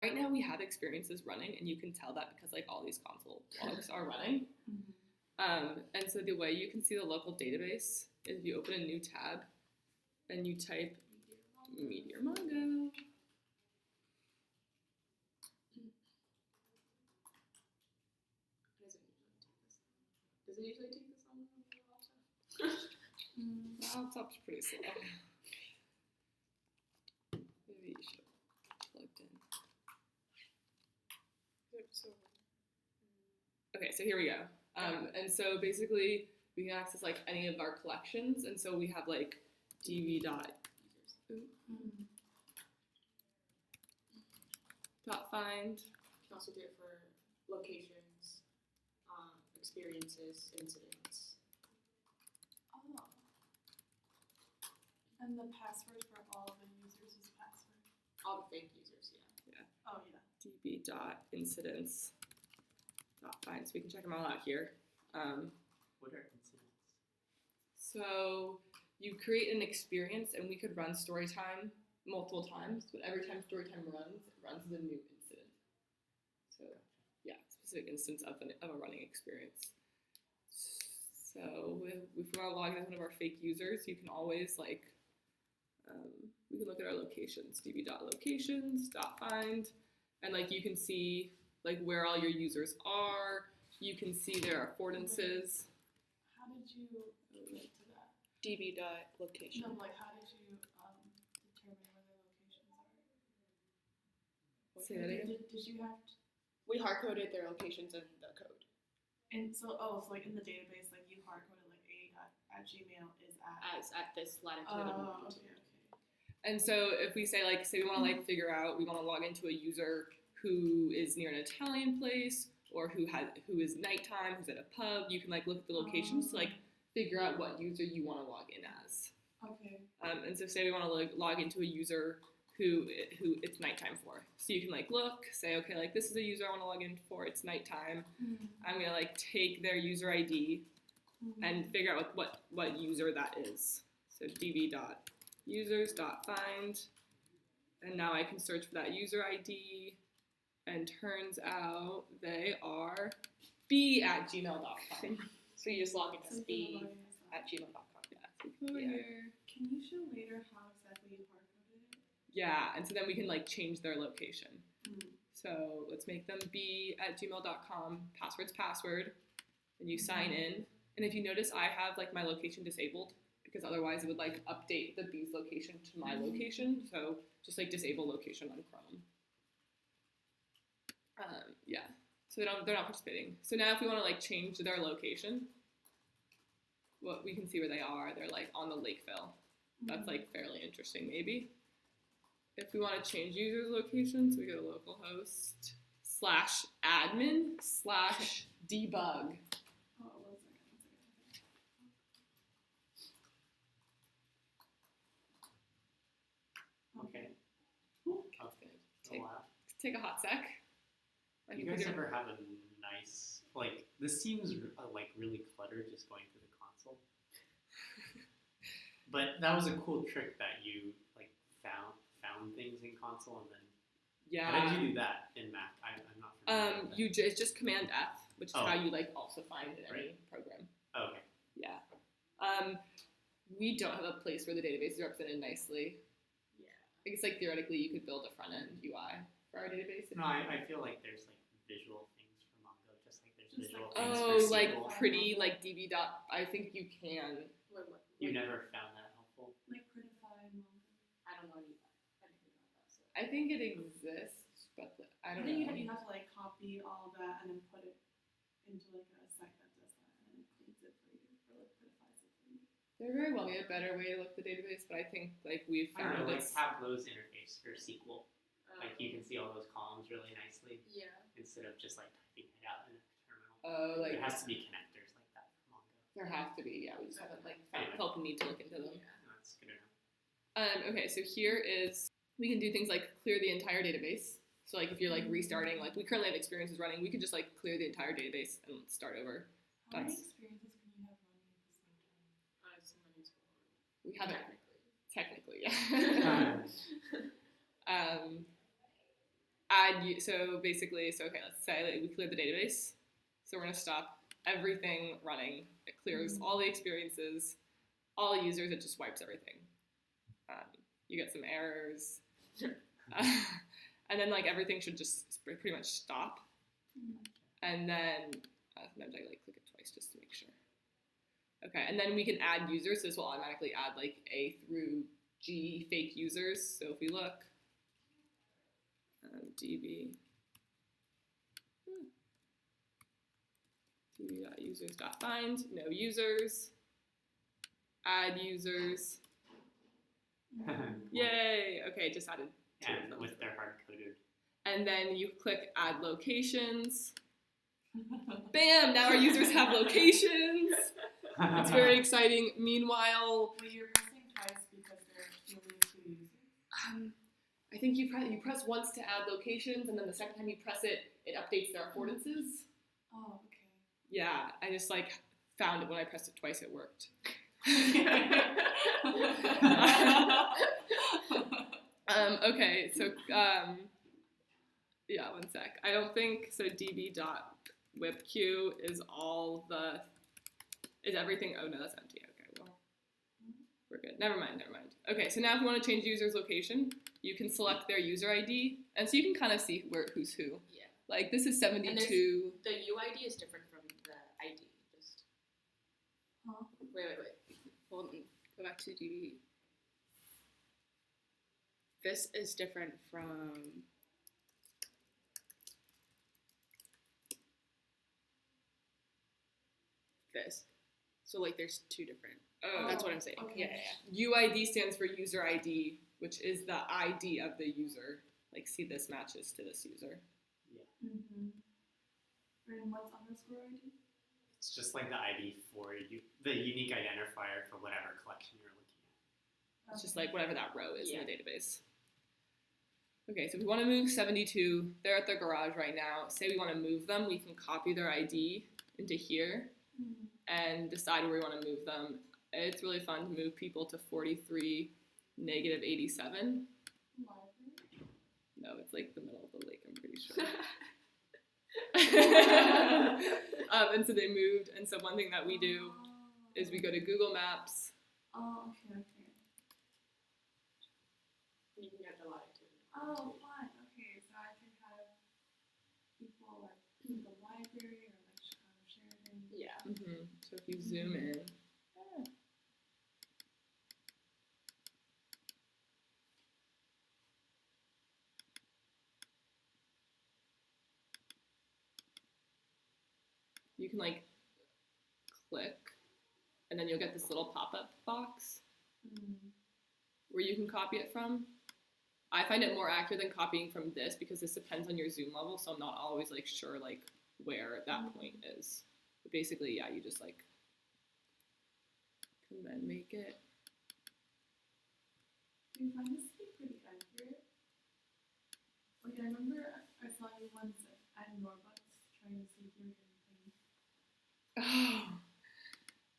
right now we have experiences running, and you can tell that because like all these console logs are running. And so the way you can see the local database is if you open a new tab and you type Meteor Mongo. Does it usually take this on the laptop? The laptop's pretty slow. Maybe you should have plugged in. Okay, so here we go. And so basically we can access like any of our collections, and so we have like dv.find. You can also do it for locations, experiences, incidents. Oh. And the password for all the users is password. All the fake users, yeah. Oh yeah. db.incidents.find. So we can check them all out here. What are incidents? So you create an experience, and we could run Storytime multiple times, but every time Storytime runs, it runs as a new incident. So yeah, specific instance of a running experience. So if we want to log in as one of our fake users, you can always like, we can look at our locations, db.locations.find, and like you can see like where all your users are. You can see their affordances. How did you get to that? db.location. No, like how did you determine where their locations are? Say that again? Did you have to, We hard-coded their locations in the code. and so so like in the database, like you hard coded like a@gmail is at. As at this latitude and Oh, longitude. okay. And so if we say like, say we want to like figure out, we want to log into a user who is near an Italian place, or who is nighttime, who's at a pub, you can like look at the locations to like figure out what user you want to log in as. Okay. And so say we want to log into a user who it's nighttime for. So you can like look, say, okay, like this is a user I want to log in for, it's nighttime. I'm gonna like take their user ID and figure out what user that is. So db.users.find, and now I can search for that user ID, and turns out they are b@gmail.com. So you just log in So as you can b log in as that. at gmail.com. Yeah, so we come over Yeah. here. Can you show later how exactly you hard coded it? Yeah, and so then we can like change their location. So let's make them b@gmail.com, password's password, and you sign in. And if you notice, I have like my location disabled because otherwise it would like update the b's location to my location. So just like disable location on Chrome. Yeah, so they're not participating. So now if we want to like change their location, what we can see where they are. They're like on the Lakeville. That's like fairly interesting, maybe. If we want to change users' locations, we go to localhost /admin/debug. Oh, 1 second. Okay. Take- Oh, wow. Take a hot sec. Like You if we guys do- ever have a nice, like, this seems like really cluttered just going through the console. But that was a cool trick that you like found things in console, and then Yeah. how did you do that in Mac? I'm not familiar with It's just Command F, which is Oh. how you like also find in any Right. program. that. Okay. Yeah. We don't have a place where the database is represented nicely. Yeah. I guess like theoretically you could build a front end UI for our database. if No, you I wanted. feel like there's like visual things for Mongo, just like there's Just visual like- things Oh, for like SQL. pretty like db dot. I think you can. You never found that helpful? Like prettify Mongo. I don't know anything about that. So. I think it exists, but I don't think know. you have to like copy all of that and then put it into like a site that does that and then it cleans it for you or like pretifies it for you. There very well be a better way to look at the database, but I think like we've I don't found know, like it's Tableau's interface for SQL. Like you can see all those columns really nicely Yeah. instead of just like typing it out in a terminal. like There has to be connectors like that for Mongo. there have to be. Yeah, we just haven't like Anyway. felt the need to look into them. That's good enough. Okay, so here is, we can do things like clear the entire database. So like if you're like restarting, like we currently have experiences running, we could just like clear the entire database and start over. How many That's- experiences can you have running at the same time? So many as well. We haven't, technically, yeah. so basically, okay, let's say that we cleared the database. So we're gonna stop everything running. It clears all the experiences, all the users, it just wipes everything. You get some errors. And then like everything should just pretty much stop. And then sometimes I like click it twice just to make sure. Okay, and then we can add users. So this will automatically add like A through G fake users. So if we look, db db.users.find, no users, add users. Yay! Okay, just added two of And them. with their hard coded. And then you click add locations. Bam! Now our users have locations. It's very exciting. Meanwhile, But you're pressing twice because there are only 2 users. I think you press once to add locations, and then the second time you press it, it updates their affordances. Oh, okay. Yeah, I just like found it when I pressed it twice. It worked. Okay, so yeah, one sec. I don't think so. db.whipq is everything. Oh no, that's empty. Okay, well, we're good. Never mind. Okay, so now if you want to change user's location, you can select their user ID, and so you can kind of see who's who. Yeah. Like this is 72. The UID is different from the ID. Just. Huh? Wait. Hold on. Go back to DB. This is different from this. So like there's 2 different. Oh, That's what I'm saying. Okay. Yeah. UID stands for user ID, which is the ID of the user. Like, see, this matches to this user. Mm-hmm. And what's underscore ID? It's just like the ID for you, the unique identifier for whatever collection you're looking at. It's just like whatever that row is Yeah. in the database. Okay, so if we want to move 72, they're at the garage right now. Say we want to move them, we can copy their ID into here and decide where we want to move them. It's really fun to move people to 43, -87. Library? No, it's like the middle of the lake, I'm pretty sure. And so they moved, and so one thing that we do is we go to Google Maps. Oh, okay. You can get the latitude. Oh, fun. Okay, so I could have people like in the library or like Sheridan. Yeah. So if you zoom in, you can like click, and then you'll get this little pop-up box where you can copy it from. I find it more accurate than copying from this because this depends on your zoom level, so I'm not always like sure like where that point is. But basically, yeah, you just like can then make it. Do you find this to be pretty accurate? Like I remember I saw you once at Norbucks trying to see if you were getting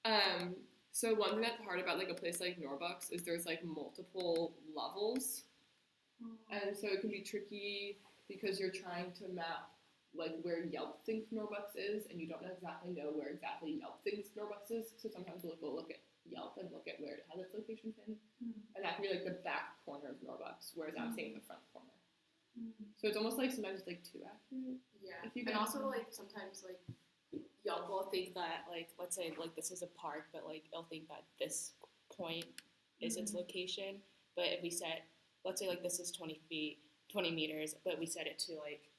paid. So one thing that's hard about like a place like Norbucks is there's like multiple levels. And so it can be tricky because you're trying to map like where Yelp thinks Norbucks is, and you don't exactly know where exactly Yelp thinks Norbucks is. So sometimes we'll look at Yelp and look at where it has its location pinned, and that can be like the back corner of Norbucks, whereas I'm seeing the front corner. So it's almost like sometimes it's like too accurate. Yeah. If you And get- also like sometimes like y'all will think that like let's say like this is a park, but like they'll think that this point is its location. But if we set, let's say like this is 20 meters, but we set it to like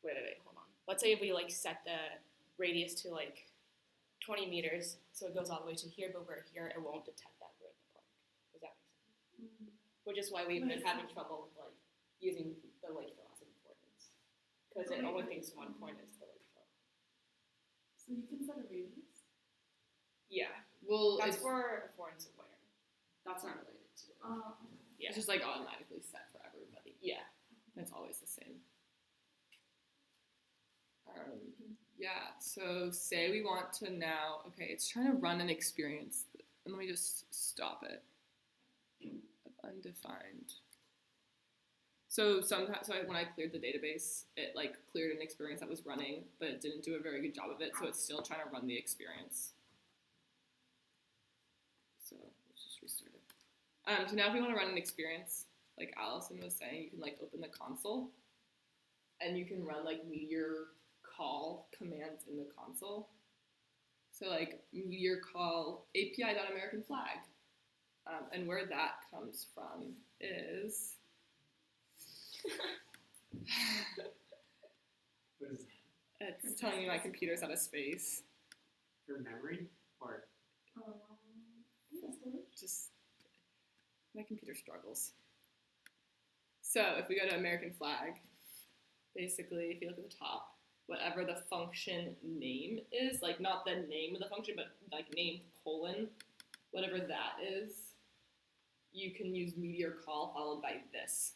wait, hold on. Let's say if we like set the radius to like 20 meters, so it goes all the way to here, but we're here, it won't detect that we're in the park. Does that make sense? Which is why we've been having trouble with like using the lake velocity coordinates, because it only thinks one point is the lake velocity. So you can set a radius? Yeah, Well, that's it's, for affordances of wear. That's not related to. it's just like automatically set for everybody. Yeah. It's always the same. Yeah, so say we want to now, okay, it's trying to run an experience, and let me just stop it. Of undefined. So sometimes, when I cleared the database, it like cleared an experience that was running, but it didn't do a very good job of it. So it's still trying to run the experience. So let's just restart it. So now if we want to run an experience, like Allison was saying, you can like open the console, and you can run like meteor call commands in the console. So like meteor call API.AmericanFlag, and where that comes from is. What is that? It's telling me my computer's out of space. For memory or Yeah, storage. Just my computer struggles. So if we go to American flag, basically if you look at the top, whatever the function name is, like not the name of the function, but like name : whatever that is, you can use meteor call followed by this.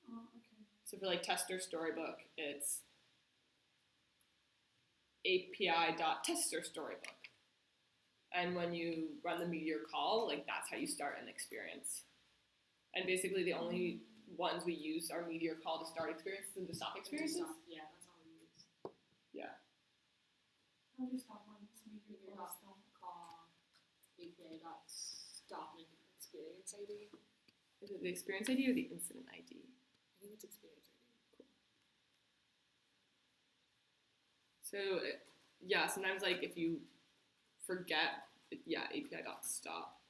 Oh, okay. So for like tester storybook, it's API.testerstorybook. And when you run the meteor call, like that's how you start an experience. And basically the only ones we use are meteor call to start experiences and to stop experiences. Yeah, that's all we use. Yeah. How do you stop one? Just make your Meteor call dot stop. call API dot stop and experience ID. Is it the experience ID or the incident ID? I think it's experience ID. So yeah, sometimes like if you forget, API.stop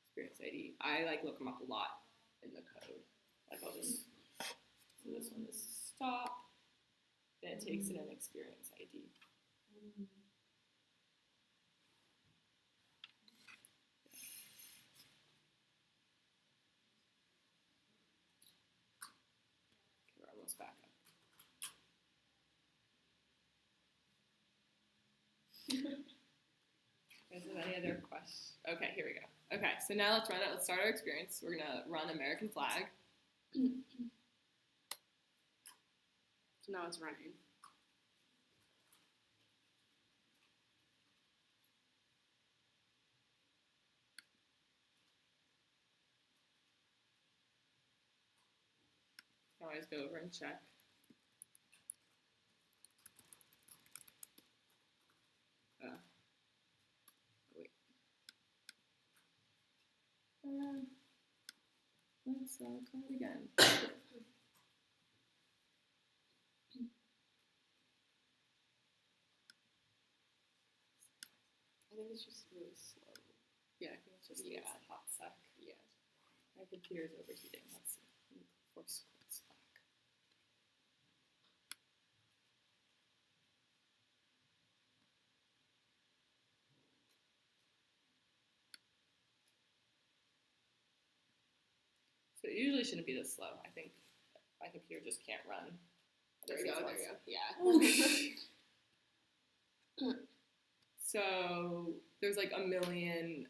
experience ID. I like look them up a lot in the code. Like I'll just, so this one is stop, then it takes in an experience ID. Okay, we're almost back up. Is there any other questions? Okay, here we go. Okay, so now let's run it. Let's start our experience. We're gonna run American flag. So now it's running. Can always go over and check. Wait. Let's call it again. I think it's just really slow. Yeah, I think it's just Yeah. a hot sec. Yeah. My computer's overheating. Let's see. Force quits back. So it usually shouldn't be this slow. I think my computer just can't run. There we go. There we go. Yeah. So there's like a million